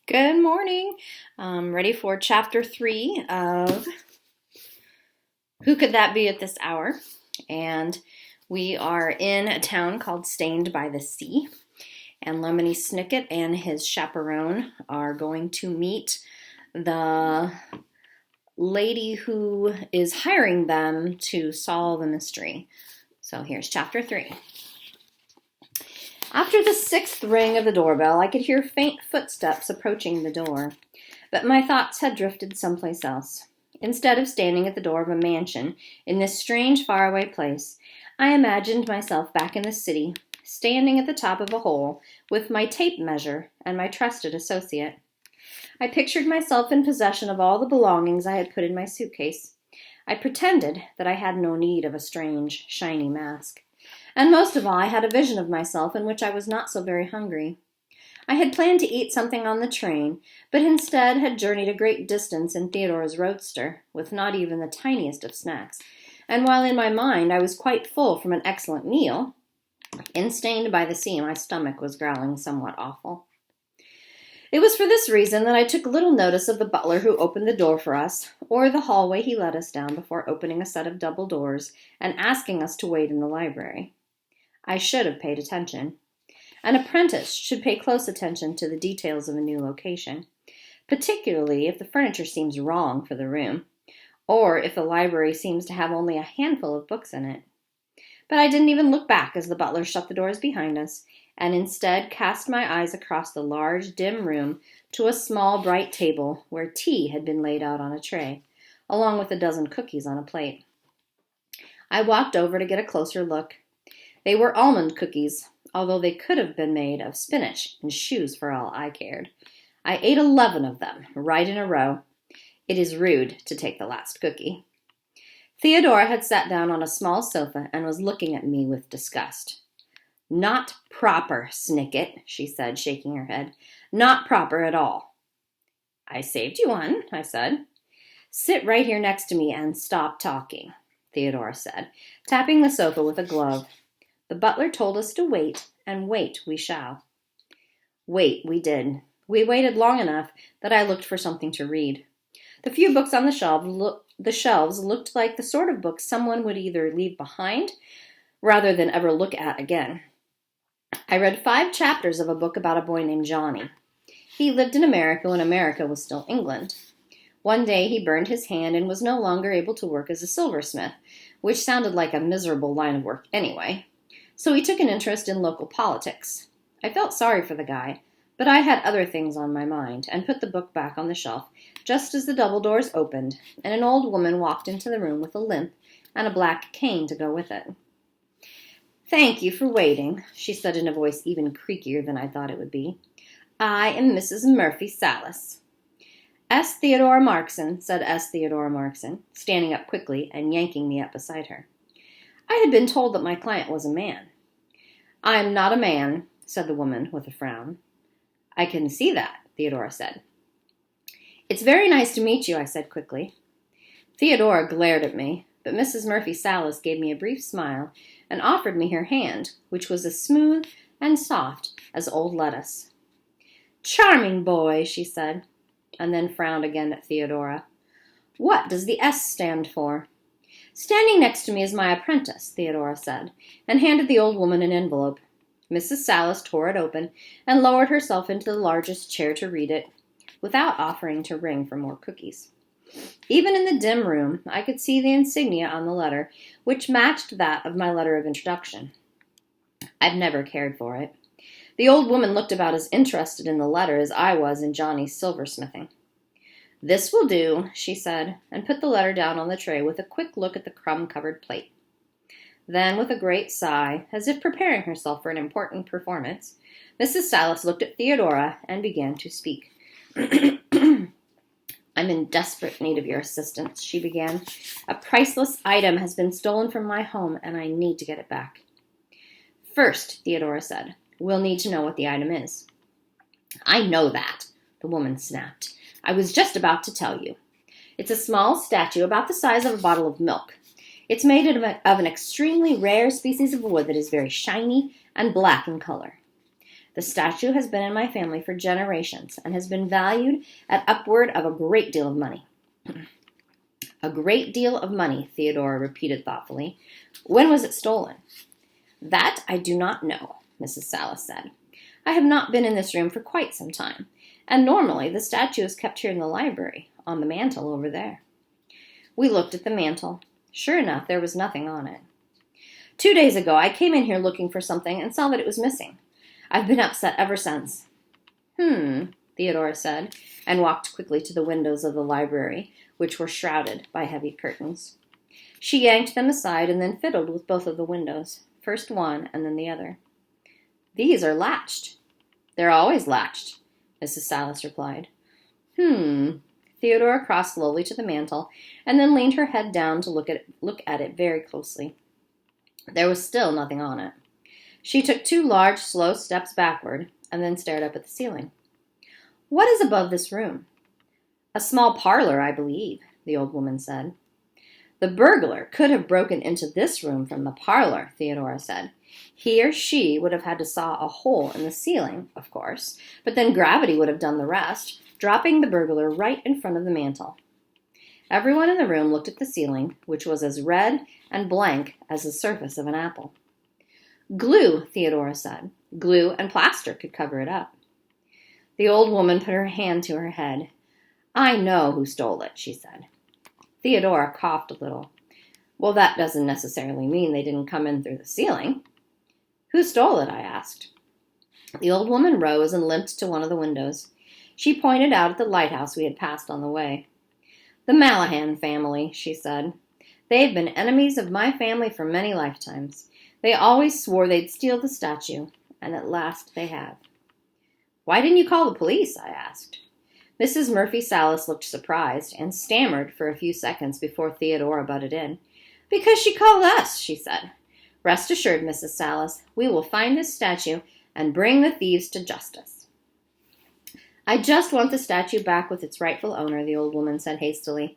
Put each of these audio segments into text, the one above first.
Good morning. Ready for chapter 3 of Who Could That Be at This Hour? And we are in a town called Stained by the Sea. And Lemony Snicket and his chaperone are going to meet the lady who is hiring them to solve a mystery. So here's chapter 3. After the 6th ring of the doorbell, I could hear faint footsteps approaching the door, but my thoughts had drifted someplace else. Instead of standing at the door of a mansion in this strange, faraway place, I imagined myself back in the city, standing at the top of a hole with my tape measure and my trusted associate. I pictured myself in possession of all the belongings I had put in my suitcase. I pretended that I had no need of a strange, shiny mask. And most of all, I had a vision of myself in which I was not so very hungry. I had planned to eat something on the train, but instead had journeyed a great distance in Theodora's roadster, with not even the tiniest of snacks. And while in my mind I was quite full from an excellent meal, in Stained by the Sea my stomach was growling somewhat awful. It was for this reason that I took little notice of the butler who opened the door for us, or the hallway he led us down before opening a set of double doors and asking us to wait in the library. I should have paid attention. An apprentice should pay close attention to the details of a new location, particularly if the furniture seems wrong for the room, or if the library seems to have only a handful of books in it. But I didn't even look back as the butler shut the doors behind us, and instead cast my eyes across the large, dim room to a small, bright table where tea had been laid out on a tray, along with a dozen cookies on a plate. I walked over to get a closer look. They were almond cookies, although they could have been made of spinach and shoes for all I cared. I ate 11 of them, right in a row. It is rude to take the last cookie. Theodora had sat down on a small sofa and was looking at me with disgust. "Not proper, Snicket," she said, shaking her head. "Not proper at all." "I saved you one," I said. "Sit right here next to me and stop talking," Theodora said, tapping the sofa with a glove. "The butler told us to wait, and wait we shall." Wait we did. We waited long enough that I looked for something to read. The few books on the shelves looked like the sort of books someone would either leave behind rather than ever look at again. I read 5 chapters of a book about a boy named Johnny. He lived in America when America was still England. One day he burned his hand and was no longer able to work as a silversmith, which sounded like a miserable line of work anyway. So he took an interest in local politics. I felt sorry for the guy, but I had other things on my mind and put the book back on the shelf just as the double doors opened and an old woman walked into the room with a limp and a black cane to go with it. "Thank you for waiting," she said in a voice even creakier than I thought it would be. "I am Mrs. Murphy Sallis." "S. Theodora Markson," said S. Theodora Markson, standing up quickly and yanking me up beside her. I had been told that my client was a man. "I am not a man," said the woman with a frown. "I can see that," Theodora said. "It's very nice to meet you," I said quickly. Theodora glared at me, but Mrs. Murphy Sallis gave me a brief smile and offered me her hand, which was as smooth and soft as old lettuce. "Charming boy," she said, and then frowned again at Theodora. "What does the S stand for?" "Standing next to me is my apprentice," Theodora said, and handed the old woman an envelope. Mrs. Sallis tore it open and lowered herself into the largest chair to read it, without offering to ring for more cookies. Even in the dim room, I could see the insignia on the letter, which matched that of my letter of introduction. I'd never cared for it. The old woman looked about as interested in the letter as I was in Johnny's silversmithing. "This will do," she said, and put the letter down on the tray with a quick look at the crumb-covered plate. Then, with a great sigh, as if preparing herself for an important performance, Mrs. Sallis looked at Theodora and began to speak. "I'm in desperate need of your assistance," she began. "A priceless item has been stolen from my home, and I need to get it back." "First," Theodora said, "we'll need to know what the item is." "I know that," the woman snapped. "I was just about to tell you. It's a small statue about the size of a bottle of milk. It's made of an extremely rare species of wood that is very shiny and black in color. The statue has been in my family for generations and has been valued at upward of a great deal of money. A great deal of money, Theodora repeated thoughtfully. When was it stolen? That I do not know, Mrs. Sallis said. I have not been in this room for quite some time, and normally the statue is kept here in the library, on the mantel over there. We looked at the mantel. Sure enough, there was nothing on it. 2 days ago, I came in here looking for something and saw that it was missing. I've been upset ever since. Theodora said, and walked quickly to the windows of the library, which were shrouded by heavy curtains. She yanked them aside and then fiddled with both of the windows, first one and then the other. These are latched. They're always latched, Mrs. Sallis replied. Theodora crossed slowly to the mantel and then leaned her head down to look at it very closely. There was still nothing on it. She took 2 large, slow steps backward and then stared up at the ceiling. What is above this room? A small parlor, I believe, the old woman said. The burglar could have broken into this room from the parlor, Theodora said. He or she would have had to saw a hole in the ceiling, of course, but then gravity would have done the rest, dropping the burglar right in front of the mantel. Everyone in the room looked at the ceiling, which was as red and blank as the surface of an apple. Glue, Theodora said. Glue and plaster could cover it up. The old woman put her hand to her head. I know who stole it, she said. Theodora coughed a little. Well, that doesn't necessarily mean they didn't come in through the ceiling. Who stole it? I asked. The old woman rose and limped to one of the windows. She pointed out at the lighthouse we had passed on the way. The Malahan family, she said. They've been enemies of my family for many lifetimes. They always swore they'd steal the statue, and at last they have. Why didn't you call the police? I asked. Mrs. Murphy Sallis looked surprised and stammered for a few seconds before Theodora butted in. Because she called us, she said. Rest assured, Mrs. Sallis, we will find this statue and bring the thieves to justice. I just want the statue back with its rightful owner, the old woman said hastily.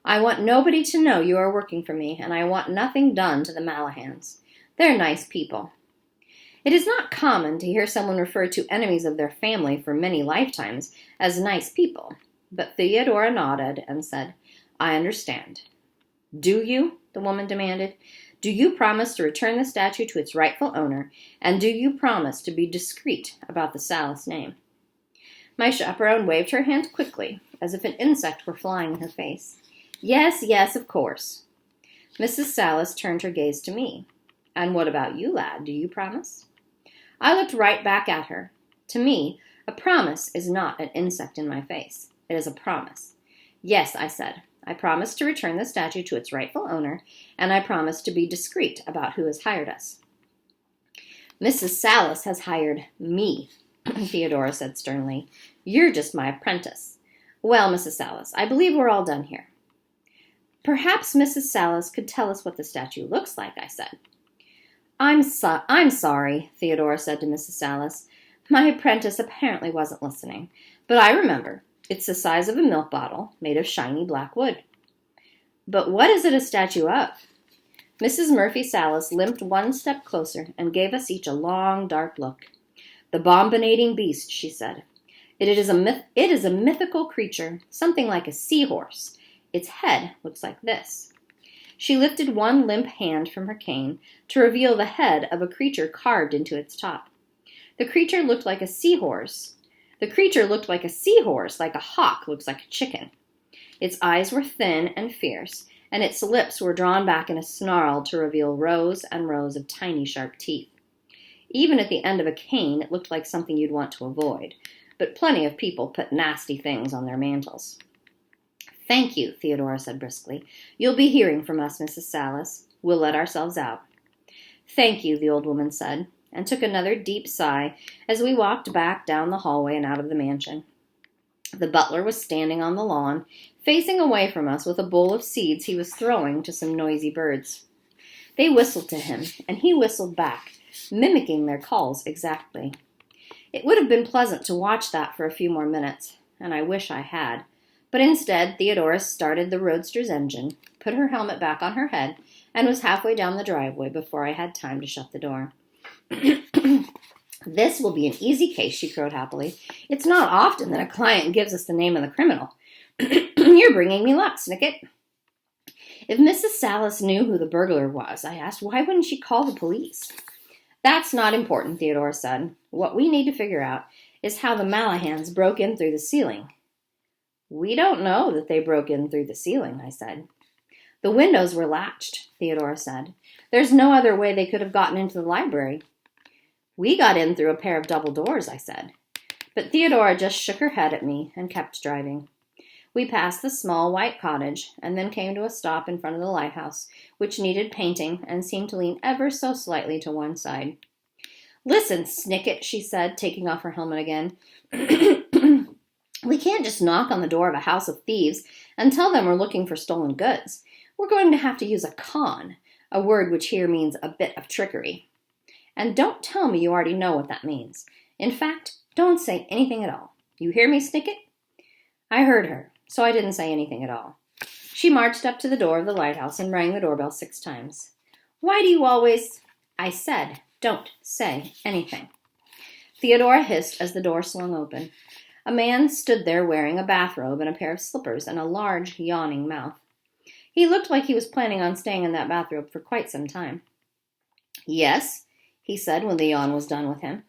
I want nobody to know you are working for me, and I want nothing done to the Malahans. They're nice people. It is not common to hear someone refer to enemies of their family for many lifetimes as nice people, but Theodora nodded and said, I understand. Do you? The woman demanded. Do you promise to return the statue to its rightful owner, and do you promise to be discreet about the Sallis name? My chaperone waved her hand quickly, as if an insect were flying in her face. Yes, of course. Mrs. Sallis turned her gaze to me. And what about you, lad? Do you promise? I looked right back at her. To me, a promise is not an insect in my face. It is a promise. Yes, I said. I promise to return the statue to its rightful owner, and I promise to be discreet about who has hired us. Mrs. Sallis has hired me, Theodora said sternly. You're just my apprentice. Well, Mrs. Sallis, I believe we're all done here. Perhaps Mrs. Sallis could tell us what the statue looks like, I said. I'm sorry, Theodora said to Mrs. Sallis. My apprentice apparently wasn't listening, but I remember. It's the size of a milk bottle, made of shiny black wood. But what is it a statue of? Mrs. Murphy Sallis limped one step closer and gave us each a long, dark look. The Bombinating Beast, she said. It is a mythical creature, something like a seahorse. Its head looks like this. She lifted one limp hand from her cane to reveal the head of a creature carved into its top. The creature looked like a seahorse, like a hawk looks like a chicken. Its eyes were thin and fierce, and its lips were drawn back in a snarl to reveal rows and rows of tiny, sharp teeth. Even at the end of a cane, it looked like something you'd want to avoid, but plenty of people put nasty things on their mantles. Thank you, Theodora said briskly. You'll be hearing from us, Mrs. Sallis. We'll let ourselves out. Thank you, the old woman said, and took another deep sigh as we walked back down the hallway and out of the mansion. The butler was standing on the lawn, facing away from us with a bowl of seeds he was throwing to some noisy birds. They whistled to him, and he whistled back, mimicking their calls exactly. It would have been pleasant to watch that for a few more minutes, and I wish I had. But instead, Theodora started the roadster's engine, put her helmet back on her head, and was halfway down the driveway before I had time to shut the door. This will be an easy case, she crowed happily. It's not often that a client gives us the name of the criminal. You're bringing me luck, Snicket. If Mrs. Sallis knew who the burglar was, I asked, why wouldn't she call the police? That's not important, Theodora said. What we need to figure out is how the Malahans broke in through the ceiling. We don't know that they broke in through the ceiling, I said. The windows were latched, Theodora said. There's no other way they could have gotten into the library. We got in through a pair of double doors, I said. But Theodora just shook her head at me and kept driving. We passed the small white cottage and then came to a stop in front of the lighthouse, which needed painting and seemed to lean ever so slightly to one side. Listen, Snicket, she said, taking off her helmet again. We can't just knock on the door of a house of thieves and tell them we're looking for stolen goods. We're going to have to use a con, a word which here means a bit of trickery. And don't tell me you already know what that means. In fact, don't say anything at all. You hear me, Snicket? I heard her, so I didn't say anything at all. She marched up to the door of the lighthouse and rang the doorbell 6 times. Why do you always... I said, don't say anything. Theodora hissed as the door swung open. A man stood there wearing a bathrobe and a pair of slippers and a large, yawning mouth. He looked like he was planning on staying in that bathrobe for quite some time. Yes, he said when the yawn was done with him.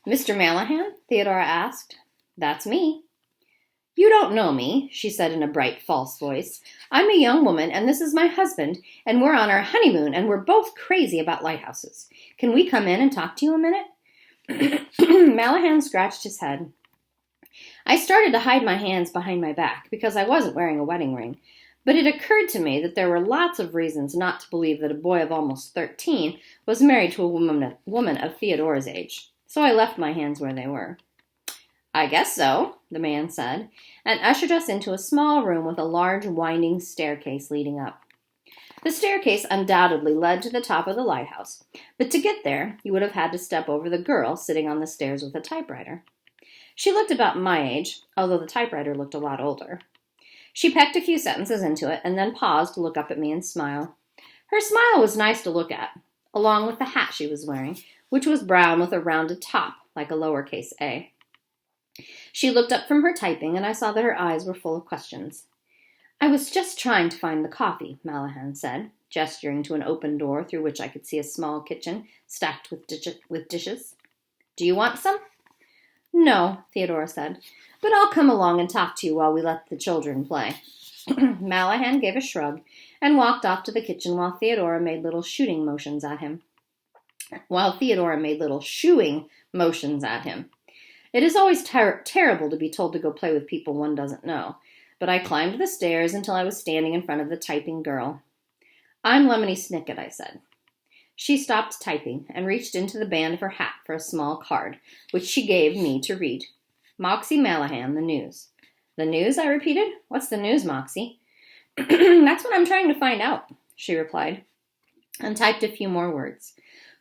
Mr. Malahan? Theodora asked. That's me. You don't know me, she said in a bright, false voice. I'm a young woman, and this is my husband, and we're on our honeymoon, and we're both crazy about lighthouses. Can we come in and talk to you a minute? Malahan scratched his head. I started to hide my hands behind my back because I wasn't wearing a wedding ring, but it occurred to me that there were lots of reasons not to believe that a boy of almost 13 was married to a woman of Theodora's age, so I left my hands where they were. I guess so, the man said, and ushered us into a small room with a large winding staircase leading up. The staircase undoubtedly led to the top of the lighthouse, but to get there, you would have had to step over the girl sitting on the stairs with a typewriter. She looked about my age, although the typewriter looked a lot older. She pecked a few sentences into it and then paused to look up at me and smile. Her smile was nice to look at, along with the hat she was wearing, which was brown with a rounded top, like a lowercase a. She looked up from her typing, and I saw that her eyes were full of questions. I was just trying to find the coffee, Malahan said, gesturing to an open door through which I could see a small kitchen stacked with dishes. Do you want some? No, Theodora said, but I'll come along and talk to you while we let the children play. Malahan gave a shrug and walked off to the kitchen while Theodora made little shooing motions at him. It is always terrible to be told to go play with people one doesn't know, but I climbed the stairs until I was standing in front of the typing girl. I'm Lemony Snicket, I said. She stopped typing and reached into the band of her hat for a small card, which she gave me to read. Moxie Malahan, the news. The news, I repeated. What's the news, Moxie? That's what I'm trying to find out, she replied, and typed a few more words.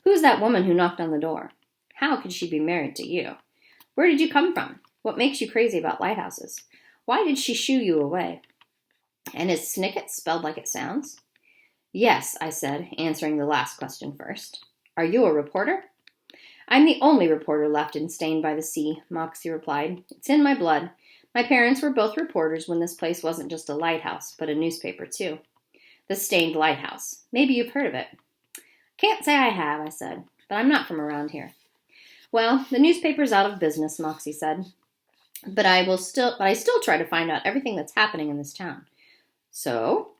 Who's that woman who knocked on the door? How could she be married to you? Where did you come from? What makes you crazy about lighthouses? Why did she shoo you away? And is Snicket spelled like it sounds? Yes, I said, answering the last question first. Are you a reporter? I'm the only reporter left in Stained by the Sea, Moxie replied. It's in my blood. My parents were both reporters when this place wasn't just a lighthouse, but a newspaper too. The Stained Lighthouse. Maybe you've heard of it. Can't say I have, I said, but I'm not from around here. Well, the newspaper's out of business, Moxie said. But I still try to find out everything that's happening in this town. So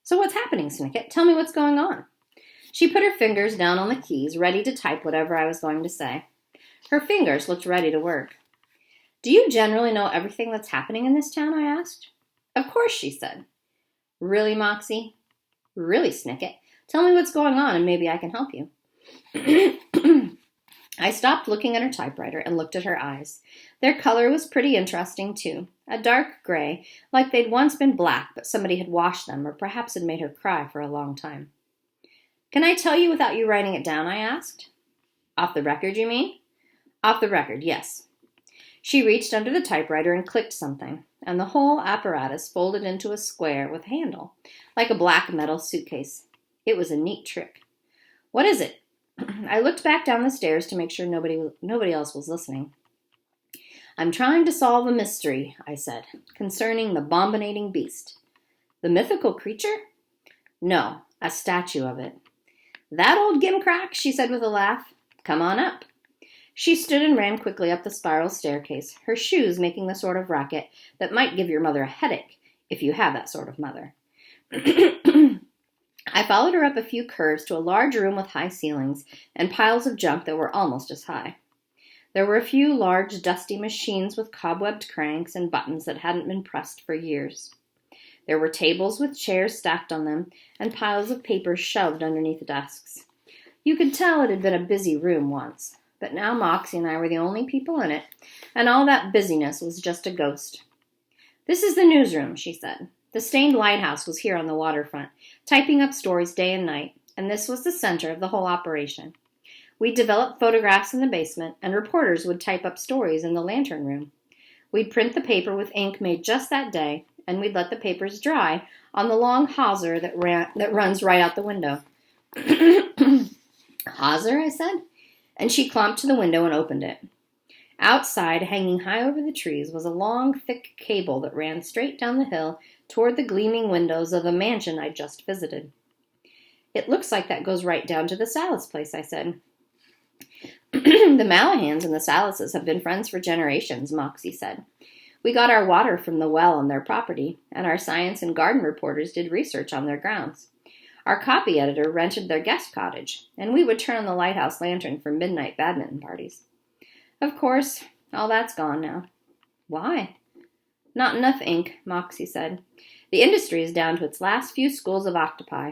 what's happening, Snicket? Tell me what's going on. She put her fingers down on the keys, ready to type whatever I was going to say. Her fingers looked ready to work. Do you generally know everything that's happening in this town, I asked. Of course, she said. Really, Moxie? Really, Snicket? Tell me what's going on and maybe I can help you. I stopped looking at her typewriter and looked at her eyes. Their color was pretty interesting, too. A dark gray, like they'd once been black, but somebody had washed them or perhaps had made her cry for a long time. Can I tell you without you writing it down, I asked. Off the record, you mean? Off the record, yes. She reached under the typewriter and clicked something, and the whole apparatus folded into a square with a handle, like a black metal suitcase. It was a neat trick. What is it? I looked back down the stairs to make sure nobody else was listening. I'm trying to solve a mystery, I said, concerning the Bombinating Beast. The mythical creature? No, a statue of it. That old gimcrack, she said with a laugh. Come on up. She stood and ran quickly up the spiral staircase, her shoes making the sort of racket that might give your mother a headache, if you have that sort of mother. I followed her up a few curves to a large room with high ceilings and piles of junk that were almost as high. There were a few large, dusty machines with cobwebbed cranks and buttons that hadn't been pressed for years. There were tables with chairs stacked on them and piles of papers shoved underneath the desks. You could tell it had been a busy room once, but now Moxie and I were the only people in it, and all that busyness was just a ghost. This is the newsroom, she said. The stained lighthouse was here on the waterfront, typing up stories day and night, and this was the center of the whole operation. We'd develop photographs in the basement, and reporters would type up stories in the lantern room. We'd print the paper with ink made just that day, and we'd let the papers dry on the long hawser that runs right out the window. Hawser, I said, and she clumped to the window and opened it. Outside, hanging high over the trees, was a long, thick cable that ran straight down the hill toward the gleaming windows of the mansion I'd just visited. It looks like that goes right down to the Sallis place, I said. The Malahans and the Sallises have been friends for generations, Moxie said. We got our water from the well on their property, and our science and garden reporters did research on their grounds. Our copy editor rented their guest cottage, and we would turn on the lighthouse lantern for midnight badminton parties. Of course, all that's gone now. Why? Not enough ink, Moxie said. The industry is down to its last few schools of octopi.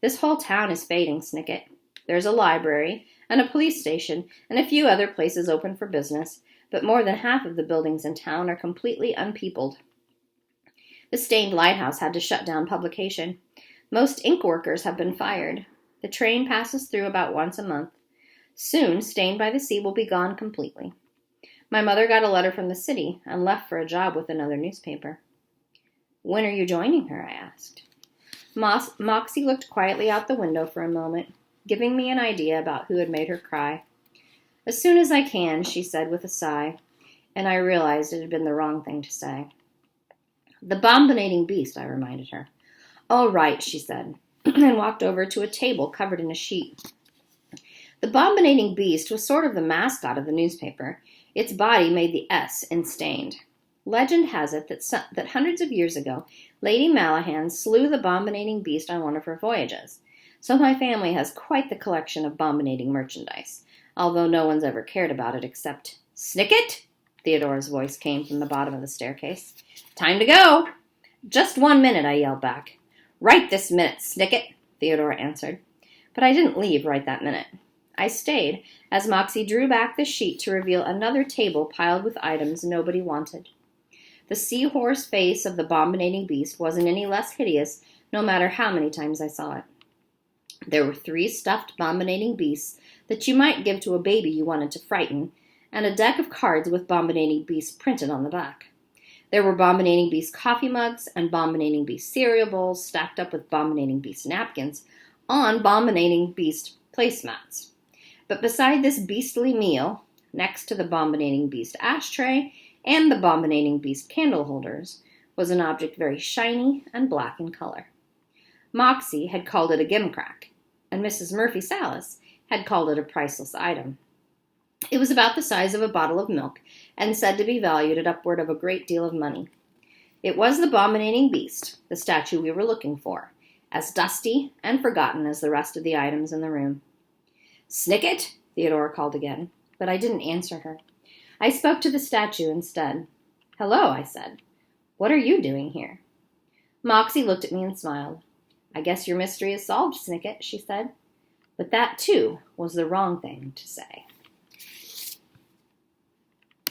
This whole town is fading, Snicket. There's a library, and a police station, and a few other places open for business, but more than half of the buildings in town are completely unpeopled. The stained lighthouse had to shut down publication. Most ink workers have been fired. The train passes through about once a month. Soon, Stained by the Sea will be gone completely. My mother got a letter from the city and left for a job with another newspaper. When are you joining her? I asked. Moxie looked quietly out the window for a moment, giving me an idea about who had made her cry. As soon as I can, she said with a sigh, and I realized it had been the wrong thing to say. The Bombinating Beast, I reminded her. Oh, right, she said, and walked over to a table covered in a sheet. The Bombinating Beast was sort of the mascot of the newspaper. Its body made the S in Stained. Legend has it that hundreds of years ago, Lady Malahan slew the Bombinating Beast on one of her voyages. So my family has quite the collection of bombinating merchandise, although no one's ever cared about it except... Snicket? Theodora's voice came from the bottom of the staircase. Time to go! Just 1 minute, I yelled back. Right this minute, Snicket, Theodora answered. But I didn't leave right that minute. I stayed as Moxie drew back the sheet to reveal another table piled with items nobody wanted. The seahorse face of the Bombinating Beast wasn't any less hideous, no matter how many times I saw it. There were 3 stuffed Bombinating Beasts that you might give to a baby you wanted to frighten, and a deck of cards with Bombinating Beast printed on the back. There were Bombinating Beast coffee mugs and Bombinating Beast cereal bowls stacked up with Bombinating Beast napkins on Bombinating Beast placemats. But beside this beastly meal, next to the Bombinating Beast ashtray and the Bombinating Beast candle holders, was an object very shiny and black in color. Moxie had called it a gimcrack, and Mrs. Murphy Sallis had called it a priceless item. It was about the size of a bottle of milk, and said to be valued at upward of a great deal of money. It was the Bombinating Beast, the statue we were looking for, as dusty and forgotten as the rest of the items in the room. Snicket, Theodora called again, but I didn't answer her. I spoke to the statue instead. Hello, I said. What are you doing here? Moxie looked at me and smiled. I guess your mystery is solved, Snicket, she said. But that, too, was the wrong thing to say.